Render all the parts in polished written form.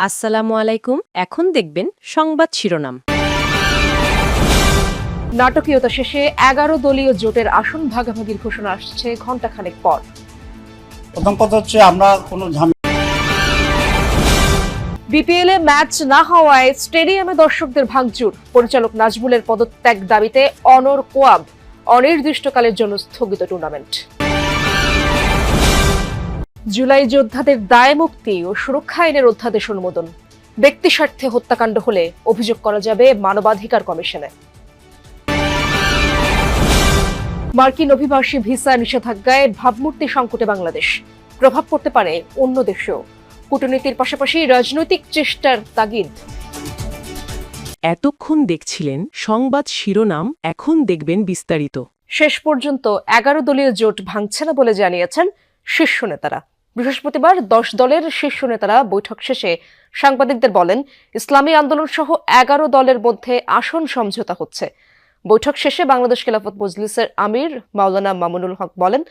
আসসালামু আলাইকুম। এখন দেখবেন সংবাদ শিরোনাম। নাটকীয়তা শেষে ১১ দলীয় জোটের আসন ভাগাভাগির ঘোষণা আসছে ঘণ্টাখানেক পর। প্রথম কথা হচ্ছে আমরা কোনো বিপিএল এ ম্যাচ না হওয়ায় স্টেডিয়ামে দর্শকদের ভাঙচুর, পরিচালক নাজমুলের পদত্যাগ দাবিতে অনর কোয়াব, অনির্দিষ্টকালের জন্য স্থগিত টুর্নামেন্ট। জুলাই যোদ্ধাদের দায় মুক্তি ও সুরক্ষা আইনের অধ্যাদেশ অনুমোদন, ব্যক্তি স্বার্থে হত্যাকাণ্ড হলে অভিযোগ করা যাবে মানবাধিকার কমিশনে। মার্কিন অভিবাসী ভিসা নিষেধাজ্ঞায় ভাবমূর্তি সংকটে বাংলাদেশ, প্রভাব পড়তে পারে অন্য দেশেও, কূটনীতির পাশাপাশি রাজনৈতিক চেষ্টার তাগিদ। এতক্ষণ দেখছিলেন সংবাদ শিরোনাম, এখন দেখবেন বিস্তারিত। শেষ পর্যন্ত ১১ দলীয় জোট ভাঙছে না বলে জানিয়েছেন শীর্ষ নেতারা। বৃহস্পতিবার ১০ দলের শীর্ষ নেতারা বৈঠক শেষে সাংবাদিকদের বলেন, ইসলামী আন্দোলন সহ ১১ দলের মধ্যে আসন সমঝোতা হচ্ছে। বৈঠক শেষে বাংলাদেশ খেলাফত মজলিসের আমির মাওলানা মামুনুল হক বলেন,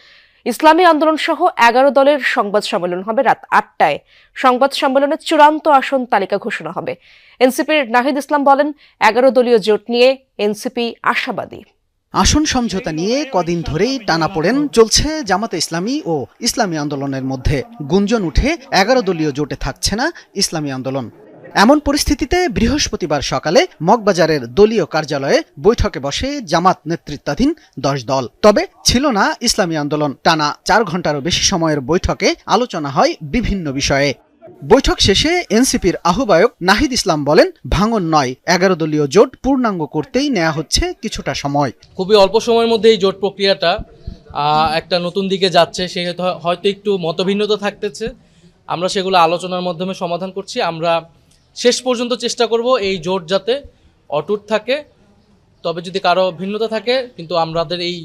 ইসলামী আন্দোলন সহ ১১ দলের সংবাদ সম্মেলন হবে রাত ৮টায়। সংবাদ সম্মেলনে চূড়ান্ত আসন তালিকা ঘোষণা হবে। এনসিপির নাহিদ ইসলাম বলেন, ১১ দলীয় জোট নিয়ে এনসিপি আশাবাদী। আসন সমঝোতা নিয়ে কদিন ধরেই টানাপোড়েন চলছে জামাতে ইসলামী ও ইসলামী আন্দোলনের মধ্যে। গুঞ্জন উঠে ১১ দলীয় জোটে থাকছে না ইসলামী আন্দোলন। এমন পরিস্থিতিতে বৃহস্পতিবার সকালে মগবাজারের দলীয় কার্যালয়ে বৈঠকে বসে জামাত নেতৃত্বাধীন ১০ দল। তবে ছিল না ইসলামী আন্দোলন। টানা ৪ ঘন্টারও বেশি সময়ের বৈঠকে আলোচনা হয় বিভিন্ন বিষয়ে। বৈঠক শেষে এনসিপির আহ্বায়ক নাহিদ ইসলাম বলেন, ভাঙন নয়, ১১ দলীয় জোট পূর্ণাঙ্গ করতেই নেওয়া হচ্ছে কিছুটা সময়। খুবই অল্প সময়ের মধ্যে এই জোট প্রক্রিয়াটা একটা নতুন দিকে যাচ্ছে। সেহেতু হয়তো একটু মতভিন্নতা থাকতেছে, আমরা সেগুলো আলোচনার মাধ্যমে সমাধান করছি। আমরা শেষ পর্যন্ত চেষ্টা করব এই জোট যাতে অটুট থাকে। তবে যদি কারো ভিন্নতা থাকে, কিন্তু আমাদের এই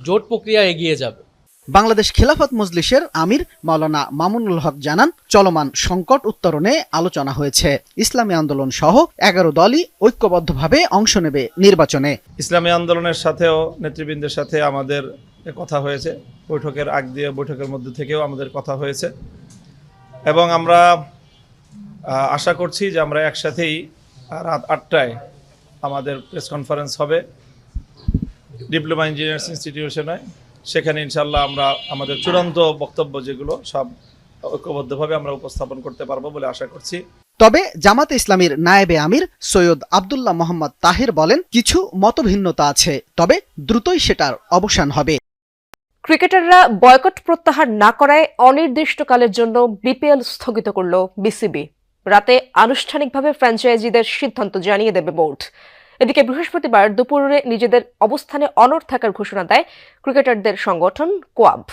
জোট প্রক্রিয়া এগিয়ে যাবে। বাংলাদেশ খেলাফত মজলিসের আমির মাওলানা মামুনুল হক জানান, চলমান সংকট উত্তরণে আলোচনা হয়েছে। ইসলামী আন্দোলন সহ ১১ দলই ঐক্যবদ্ধভাবে অংশ নেবে নির্বাচনে। ইসলামী আন্দোলনের সাথেও নেতৃবৃন্দের সাথে আমাদের কথা হয়েছে। বৈঠকের আগ দিয়ে বৈঠকের মধ্যে থেকেও আমাদের কথা হয়েছে এবং আমরা আশা করছি যে আমরা একসাথেই রাত ৮টায় আমাদের প্রেস কনফারেন্স হবে ডিপ্লোমা ইঞ্জিনিয়ার্স ইনস্টিটিউশনে। সেখানে ইনশাল্লাহ আমরা আমাদের চূড়ান্ত বক্তব্য যেগুলো সব ঐক্যবদ্ধভাবে আমরা উপস্থাপন করতে পারবো বলে আশা করছি। তবে জামাতে ইসলামীর নায়েবে আমির সৈয়দ আব্দুল্লাহ মোহাম্মদ তাহের বলেন, কিছু মতভিন্নতা আছে, তবে দ্রুতই সেটার অবসান হবে। ক্রিকেটাররা বয়কট প্রত্যাহার না করায় অনির্দিষ্টকালের জন্য বিপিএল স্থগিত করল বিসিবি। রাতে আনুষ্ঠানিকভাবে ফ্র্যাঞ্চাইজিদের সিদ্ধান্ত জানিয়ে দেবে বোর্ড। এদিকে বৃহস্পতিবার দুপুরে নিজেদের অবস্থানে অনড় থাকার ঘোষণা দেয় ক্রিকেটারদের সংগঠন কোয়াব।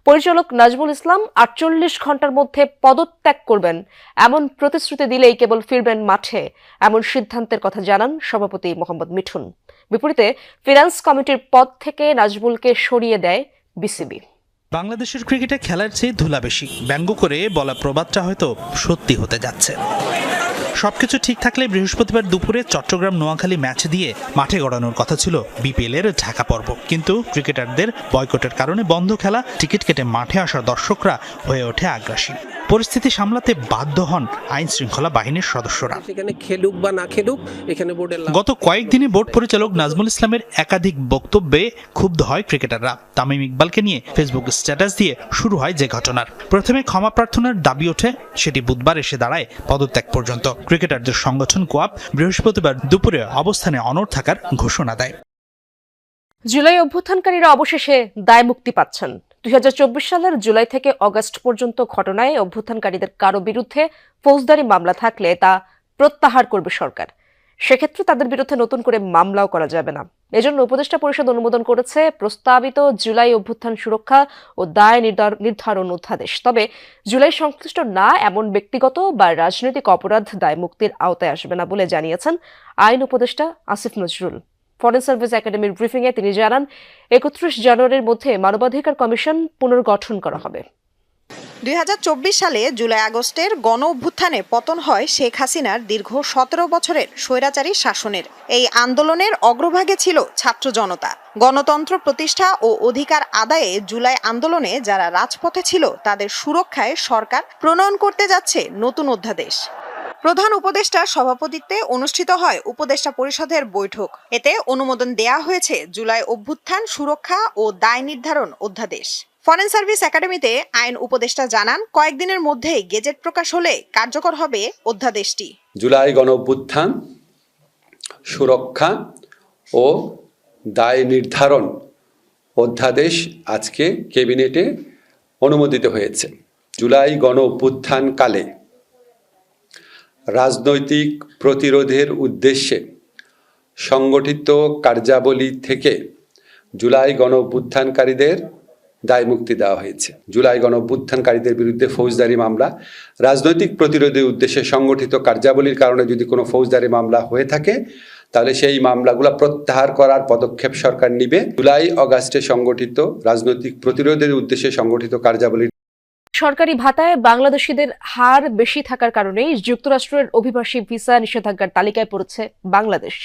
পরিচালক নাজমুল ইসলাম ৪৮ ঘন্টার মধ্যে পদত্যাগ করবেন এমন প্রতিশ্রুতি দিলেই কেবল ফিরবেন মাঠে, এমন সিদ্ধান্তের কথা জানান সভাপতি মোহাম্মদ মিঠুন। বিপরীতে ফিনান্স কমিটির পদ থেকে নাজমুলকে সরিয়ে দেয় বিসিবি। বাংলাদেশের ক্রিকেটে খেলার চেয়ে ধুলা বেশি, ব্যঙ্গ করে বলা প্রবাদটা হয়তো সত্যি হতে যাচ্ছে। সবকিছু ঠিক থাকলে বৃহস্পতিবার দুপুরে চট্টগ্রাম নোয়াখালী ম্যাচ দিয়ে মাঠে গড়ানোর কথা ছিল বিপিএল এর ঢাকা পর্ব। কিন্তু ক্রিকেটারদের বয়কটের কারণে বন্ধ খেলা, টিকিট কেটে মাঠে আসা দর্শকরা হয়ে ওঠে আগ্রাসী। পরিস্থিতি সামলাতে বাধ্য হন আইন শৃঙ্খলা বাহিনীর সদস্যরা। গত কয়েকদিনে বোর্ড পরিচালক নাজমুল ইসলামের একাধিক বক্তব্যে ক্ষুব্ধ হয় ক্রিকেটাররা। তামিম ইকবালকে নিয়ে ফেসবুক স্ট্যাটাস দিয়ে শুরু হয় যে ঘটনার। প্রথমে ক্ষমা প্রার্থনার দাবি ওঠে, সেটি বুধবার এসে দাঁড়ায় পদত্যাগ পর্যন্ত। ক্রিকেটারদের সংগঠন কোয়াব বৃহস্পতিবার দুপুরে অবস্থানে অনড় থাকার ঘোষণা দেয়। জুলাই অভ্যুত্থানকারীরা অবশেষে দায় মুক্তি পাচ্ছেন। ২০২৪ সালের জুলাই থেকে অগস্ট পর্যন্ত ঘটনায় অভ্যুত্থানকারীদের কারো বিরুদ্ধে ফৌজদারি মামলা থাকলে তা প্রত্যাহার করবে সরকার। সেক্ষেত্রে তাদের বিরুদ্ধে নতুন করে মামলাও করা যাবে না। এজন্য উপদেষ্টা পরিষদ অনুমোদন করেছে প্রস্তাবিত জুলাই অভ্যুত্থান সুরক্ষা ও দায় নির্ধারণ অধ্যাদেশ। তবে জুলাই সংশ্লিষ্ট না এমন ব্যক্তিগত বা রাজনৈতিক অপরাধ দায় মুক্তির আওতায় আসবে না বলে জানিয়েছেন আইন উপদেষ্টা আসিফ নজরুল। ফরেন সার্ভিস একাডেমির ব্রিফিংয়ে তিনি জানান, ৩১ জানুয়ারির মধ্যে মানবাধিকার কমিশন পুনর্গঠন করা হবে। ২০২৪ সালে জুলাই আগস্টের গণ অভ্যুত্থানে পতন হয় শেখ হাসিনার দীর্ঘ ১৭ বছরের স্বৈরাচারী শাসনের। এই আন্দোলনের অগ্রভাগে ছিল ছাত্র জনতা। গণতন্ত্র প্রতিষ্ঠা ও অধিকার আদায়ে জুলাই আন্দোলনে যারা রাজপথে ছিল তাদের সুরক্ষায় সরকার প্রণয়ন করতে যাচ্ছে নতুন অধ্যাদেশ। প্রধান উপদেষ্টার সভাপতিত্বে অনুষ্ঠিত হয় উপদেষ্টা পরিষদের বৈঠক। এতে অনুমোদন দেয়া হয়েছে জুলাই অভ্যুত্থান সুরক্ষা ও দায় নির্ধারণ অধ্যাদেশ। ফরেন সার্ভিস একাডেমিতে আইন উপদেষ্টা জানান, কয়েকদিনের মধ্যেই গেজেট প্রকাশ হলে কার্যকর হবে অধ্যাদেশটি। জুলাই গণঅভ্যুত্থান সুরক্ষা ও দায় নির্ধারণ অধ্যাদেশ আজকে ক্যাবিনেটে অনুমোদিত হয়েছে। জুলাই গণঅভ্যুত্থানকালে রাজনৈতিক প্রতিরোধের উদ্দেশ্যে সংগঠিত কার্যাবলী থেকে জুলাই গণঅভ্যুত্থানকারীদের দায়মুক্তি দেওয়া হয়েছে। জুলাই গণঅভ্যুত্থানকারীদের বিরুদ্ধে ফৌজদারি মামলা, রাজনৈতিক প্রতিরোধের উদ্দেশ্যে সংগঠিত কার্যাবলীর কারণে যদি কোনো ফৌজদারি মামলা হয়ে থাকে তাহলে সেই মামলাগুলো প্রত্যাহার করার পদক্ষেপ সরকার নিবে। জুলাই আগস্টে সংগঠিত রাজনৈতিক প্রতিরোধের উদ্দেশ্যে সংগঠিত কার্যাবলী সরকারি ভাতায় বাংলাদেশিদের হার বেশি থাকার কারণেই যুক্তরাষ্ট্রের অভিবাসী ভিসা নিষেধাজ্ঞার তালিকায় পড়েছে বাংলাদেশ।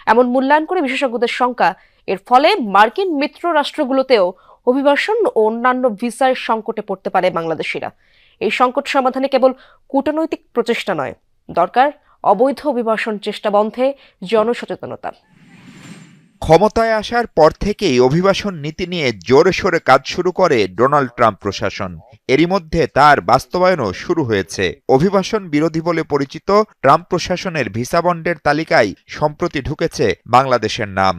এমন মূল্যায়ন করে বিশেষজ্ঞদের শঙ্কা, এর ফলে মার্কিন মিত্র রাষ্ট্রগুলোতেও অভিবাসন ও অন্যান্য ভিসার সংকটে পড়তে পারে বাংলাদেশিরা। এই সংকট সমাধানে কেবল কূটনৈতিক প্রচেষ্টা নয়, দরকার অবৈধ অভিবাসন চেষ্টা বন্ধে জনসচেতনতা। ক্ষমতায় আসার পর থেকেই অভিবাসন নীতি নিয়ে জোরে সোরে কাজ শুরু করে ডোনাল্ড ট্রাম্প প্রশাসন। এরই মধ্যে তার বাস্তবায়নও শুরু হয়েছে। অভিবাসন বিরোধী বলে পরিচিত ট্রাম্প প্রশাসনের ভিসা বন্ডের তালিকায় সম্প্রতি ঢুকেছে বাংলাদেশের নাম।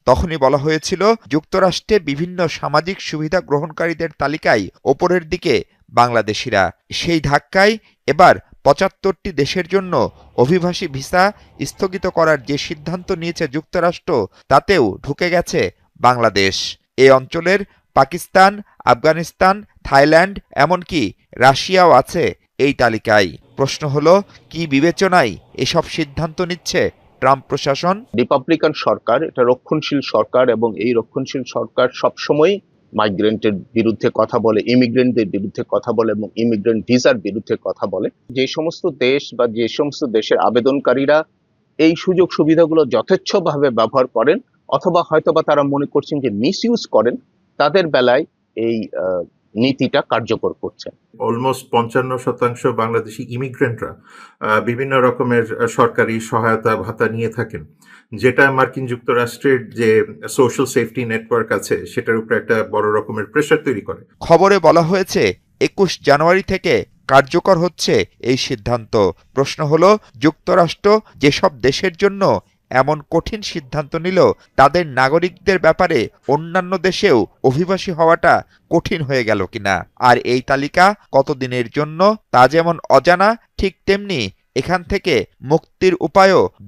তখনই বলা হয়েছিল, যুক্তরাষ্ট্রে বিভিন্ন সামাজিক সুবিধা গ্রহণকারীদের তালিকায় ওপরের দিকে বাংলাদেশিরা। সেই ধাক্কায় এবার ৭৫টি দেশের জন্য অভিবাসী ভিসা স্থগিত করার যে সিদ্ধান্ত নিয়েছে যুক্তরাষ্ট্র, তাতেও ঢুকে গেছে বাংলাদেশ। এই অঞ্চলের পাকিস্তান, আফগানিস্তান, থাইল্যান্ড, এমনকি রাশিয়াও আছে এই তালিকায়। প্রশ্ন হলো, কি বিবেচনায় এসব সিদ্ধান্ত নিচ্ছে ট্রাম্প প্রশাসন? রিপাবলিকান সরকার, এটা রক্ষণশীল সরকার, এবং এই রক্ষণশীল সরকার সবসময় মাইগ্রেন্টের বিরুদ্ধে কথা বলে, ইমিগ্রেন্টদের বিরুদ্ধে কথা বলে এবং ইমিগ্রেন্ট ভিসার বিরুদ্ধে কথা বলে। যে সমস্ত দেশ বা যে সমস্ত দেশের আবেদনকারীরা এই সুযোগ সুবিধাগুলো যথেচ্ছভাবে ব্যবহার করেন অথবা হয়তোবা তারা মনে করছেন যে মিসইউজ করেন, তাদের বেলায় এই নীতিটা কার্যকর করছে। অলমোস্ট ৫৫% বাংলাদেশি ইমিগ্রেন্টরা বিভিন্ন রকমের সরকারি সহায়তা ভাতা নিয়ে থাকেন, যেটা মার্কিন যুক্তরাষ্ট্রের যে সোশ্যাল সেফটি নেটওয়ার্ক আছে সেটার উপর একটা বড় রকমের প্রেসার তৈরি করে। খবরে বলা হয়েছে ২১ জানুয়ারি থেকে কার্যকর হচ্ছে এই সিদ্ধান্ত। প্রশ্ন হলো, যুক্তরাষ্ট্র যেসব দেশের জন্য এমন কঠিন সিদ্ধান্ত নিল, তাদের নাগরিকদের ব্যাপারে অন্যান্য দেশেও অভিবাসী হওয়াটা কঠিন হয়ে গেল কিনা? আর এই তালিকা কতদিনের জন্য তা যেমন অজানা, ঠিক তেমনি এখান থেকে মুক্তির উপায়ও